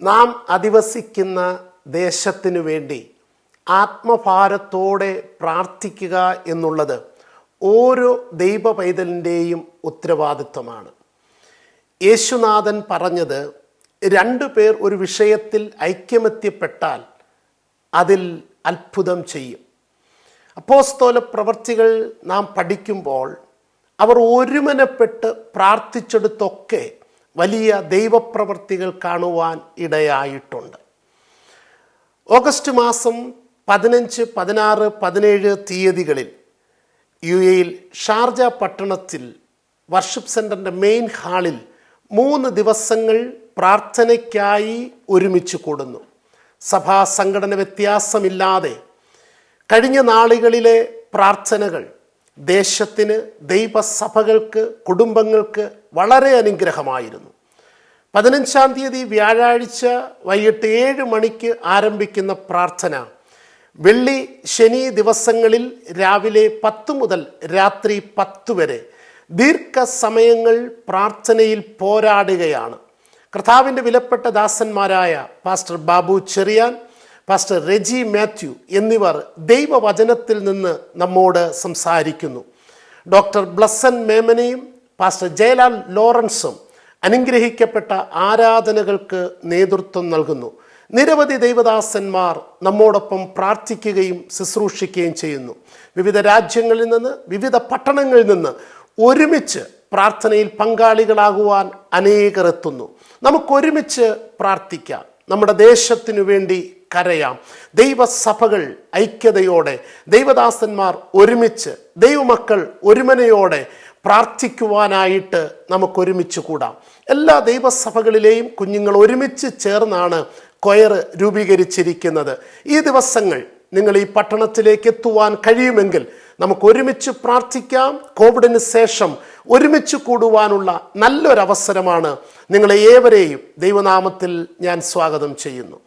നാം അധിവസിക്കുന്ന ദേശത്തിനു വേണ്ടി ആത്മഭാരത്തോടെ പ്രാർത്ഥിക്കുക എന്നുള്ളത് ഓരോ ദൈവ പൈതലിൻ്റെയും ഉത്തരവാദിത്വമാണ്. യേശുനാഥൻ പറഞ്ഞത്, 2 പേർ ഒരു വിഷയത്തിൽ ഐക്യമെത്തിപ്പെട്ടാൽ അതിൽ അത്ഭുതം ചെയ്യും. അപ്പോസ്തല പ്രവർത്തികൾ നാം പഠിക്കുമ്പോൾ അവർ ഒരുമനപ്പെട്ട് പ്രാർത്ഥിച്ചെടുത്തൊക്കെ വലിയ ദൈവപ്രവർത്തികൾ കാണുവാൻ ഇടയായിട്ടുണ്ട്. ഓഗസ്റ്റ് മാസം 15, 16, 17 തീയതികളിൽ UAE ഷാർജ പട്ടണത്തിൽ വർഷിപ്പ് സെൻ്ററിൻ്റെ മെയിൻ ഹാളിൽ 3 ദിവസങ്ങൾ പ്രാർത്ഥനയ്ക്കായി ഒരുമിച്ച് കൂടുന്നു. സഭാ സംഘടന വ്യത്യാസമില്ലാതെ കഴിഞ്ഞ നാളുകളിലെ പ്രാർത്ഥനകൾ ദേശത്തിന്, ദൈവസഭകൾക്ക്, കുടുംബങ്ങൾക്ക് വളരെ അനുഗ്രഹമായിരുന്നു. 15-ാം തീയതി വ്യാഴാഴ്ച വൈകിട്ട് 7 മണിക്ക് ആരംഭിക്കുന്ന പ്രാർത്ഥന വെള്ളി, ശനി ദിവസങ്ങളിൽ രാവിലെ 10 മുതൽ രാത്രി 10 വരെ ദീർഘസമയങ്ങൾ പ്രാർത്ഥനയിൽ പോരാടുകയാണ്. കർത്താവിൻ്റെ വിലപ്പെട്ട ദാസന്മാരായ പാസ്റ്റർ ബാബു ചെറിയാൻ, പാസ്റ്റർ റെജി മാത്യു എന്നിവർ ദൈവവചനത്തിൽ നിന്ന് നമ്മോട് സംസാരിക്കുന്നു. ഡോക്ടർ ബ്ലസ്സൻ മേമനയും പാസ്റ്റർ ജയലാൽ ലോറൻസും അനുഗ്രഹിക്കപ്പെട്ട ആരാധനകൾക്ക് നേതൃത്വം നൽകുന്നു. നിരവധി ദൈവദാസന്മാർ നമ്മോടൊപ്പം പ്രാർത്ഥിക്കുകയും ശുശ്രൂഷിക്കുകയും ചെയ്യുന്നു. വിവിധ രാജ്യങ്ങളിൽ നിന്ന്, വിവിധ പട്ടണങ്ങളിൽ നിന്ന് ഒരുമിച്ച് പ്രാർത്ഥനയിൽ പങ്കാളികളാകുവാൻ അനേകർ എത്തുന്നു. നമുക്കൊരുമിച്ച് പ്രാർത്ഥിക്കാം, നമ്മുടെ ദേശത്തിനു വേണ്ടി കരയാം. ദൈവസഭകൾ ഐക്യതയോടെ, ദൈവദാസന്മാർ ഒരുമിച്ച്, ദൈവമക്കൾ ഒരുമനയോടെ പ്രാർത്ഥിക്കുവാനായിട്ട് നമുക്കൊരുമിച്ച് കൂടാം. എല്ലാ ദൈവസഭകളിലെയും കുഞ്ഞുങ്ങൾ ഒരുമിച്ച് ചേർന്നാണ് കൊയർ രൂപീകരിച്ചിരിക്കുന്നത്. ഈ ദിവസങ്ങൾ നിങ്ങൾ ഈ പട്ടണത്തിലേക്ക് എത്തുവാൻ കഴിയുമെങ്കിൽ നമുക്ക് ഒരുമിച്ച് പ്രാർത്ഥിക്കാം. കോവിഡിന് ശേഷം ഒരുമിച്ച് കൂടുവാനുള്ള നല്ലൊരവസരമാണ്. നിങ്ങളെ ഏവരെയും ദൈവനാമത്തിൽ ഞാൻ സ്വാഗതം ചെയ്യുന്നു.